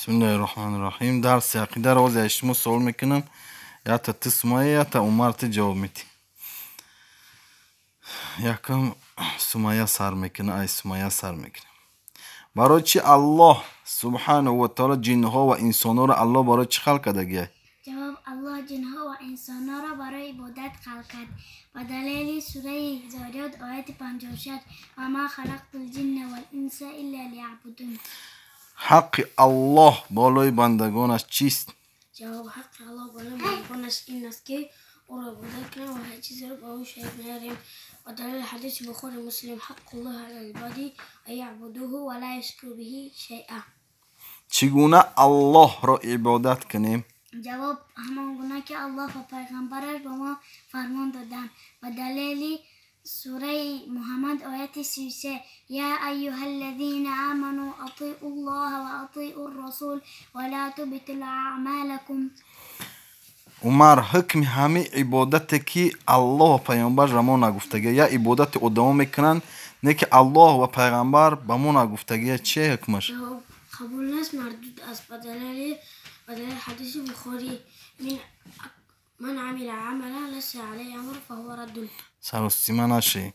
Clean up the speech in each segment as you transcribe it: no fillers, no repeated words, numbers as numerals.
Bismillahirrahmanirrahim. Ders akide roz eşitmo sual میکنم یا تا تسمایه یا تا عمر تی جواب میدی. یکم سمایه سر میکنه ای سمایه سر میکنه. برای چی الله سبحانه و تعالی جنها و انسانها را الله برای چی خلق کرده؟ جواب الله جنها و انسانها را برای عبادت خلق کرد و دلیل سوره زاریات آیت 56 و ما خلقت الجن والانس الا لیعبدون. حق الله بالای بندگانش چیست؟ جواب حق الله بالای بندگانش این است که او را عبادت کنیم و هر چیزی را به او شریک نیاریم و دلیل حدیث بخاری مسلم حق الله علی العباد ان یعبدوه ولا یشرکوا به شیئا. چگونه الله را عبادت کنیم؟ جواب همان گونه که الله و پیغمبرش به ما فرمان دادند و دلیل سوره محمد آیت 33 یا ایها الذین آمنوا اطیعوا الله و اطیعوا الرسول ولا تبطلوا اعمالکم. عمر حکم همه عبادت که الله و پیامبر را ما نگفتگی یا عبادت ادامه میکنن نه که الله و پیغمبر به ما نگفتگی چه حکمش؟ جواب قبول نیست مردود است به دلیل حدیث بخاری من عمل عملا لیس علیه امر فهو رد. سراسیمه نشه.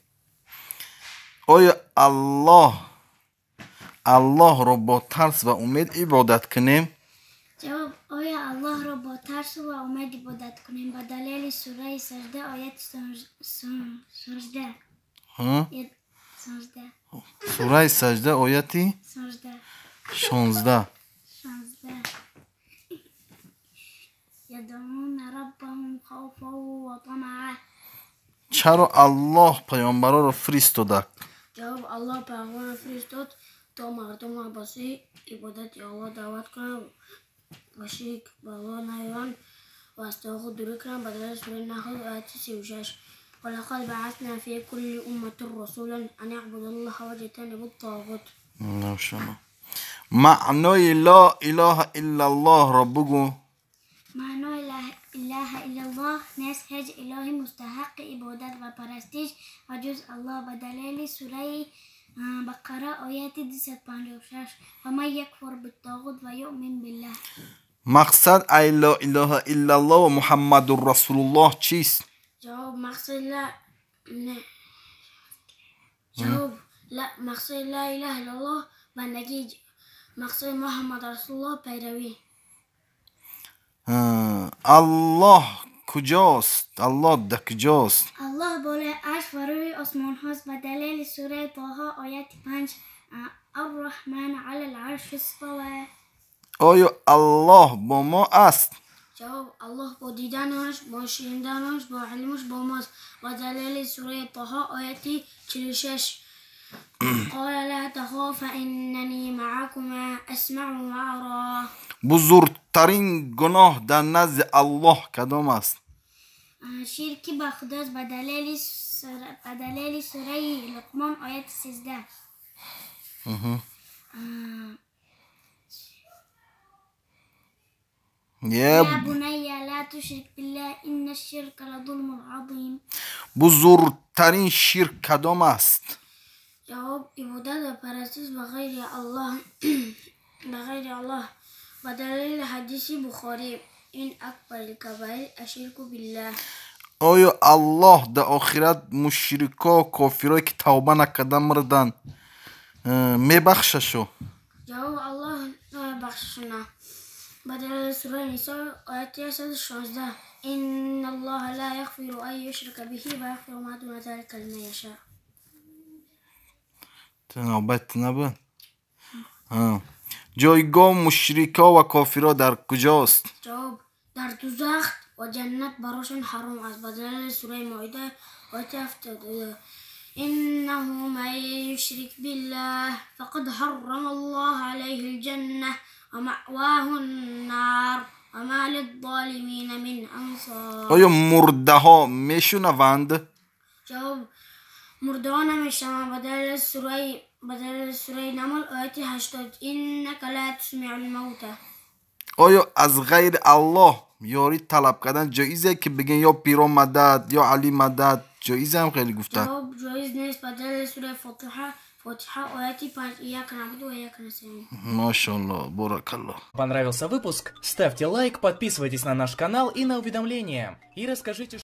آیا الله را با ترس و امید عبادت کنیم؟ جواب آیا الله را با ترس و امید عبادت کنیم به دلیل سوره سجده آیت 16. سوره سجده آیت 16. یدعون ربهم خوفا و طمعا. چرا الله پیامبران را فرستاده؟ جواب الله پیغمبر فرستاد تا مردم را به سوی عبادت الله دعوت کنند و شرک به الله نیارند و از طاغوت دوری کنند به دلیل سوره نحل آیت 36 ولقد بعثنا فی کل امة رسولا ان اعبدوا الله واجتنبوا الطاغوت. ماشاءالله. معنای لا اله الا الله را بگو. معنای لا اله الا الله نیست هیچ الهی مستحق عبادت و پرستش و جز الله به دلیل سوره بقره آیت 256 و من یکفر بالطاغوت و یؤمن بالله. مقصد ای لا اله الا الله و محمد رسول الله چیست؟ جواب مقصد لا اله الا الله بندگی، مقصد محمد رسول الله پیروی. الله کجاست؟ الله ده کجاست؟ الله بالای عرش و روی آسمان هاست به دلیل سوره طه آیت 5 الرحمن علی العرش استوى. آیا الله با ما است؟ جواب الله با دیدنش، با شنیدنش، با علمش با ماست و دلیل سوره طه آیت 46 قال لا تخاف اننی معكما اسمع و ارى. بزرگترین گناه در نزد الله کدام است؟ شرک به خداست به دلیل سوره لقمان آیت 13. یا بنی لا تشرک بالله ان الشرک لظلم عظیم. بزرگترین شرک کدام است؟ جواب عبادت و پرستش به غیر الله و دلیل حدیث بخاری این اکبر الکبائر الشرک بالله. آیا الله در آخرت مشرکا و کافرایی که توبه نکردن مردن میبخششو؟ جواب الله نمیبخشونه به دلیل سوره نساء آیت 116 ان الله لا یغفر ان یشرک به و یغفر ما دون ذلک لمن یشاء. نوبت نبود. جایگاه مشرکا و کافرا در کجاست؟ جواب در دوزخ و جنت براشون حرام است به دلیل سوره مائده آیت 72 انه من یشرک بالله فقد حرم الله علیه الجنه و مأواه النار و ما للظالمین من انصار. آیا مرده ها میشنوند؟ جواب مرده ها نمیشنوند به دلیل سوره نمل آیت 80 انک لا تسمع الموتى. آیا از غیر الله یاری طلب کردن جایزه که بگن یا پیرا مدد یا علی مدد؟ جایزه هم خیلی گفتن. جواب جایز نیست به دلیل سوره Фатиха, аяти 5. Ияка набуду, ияка настаин. Машаллах, баракаллах. Понравился выпуск? Ставьте лайк, подписывайтесь на наш канал и на уведомления. И расскажите,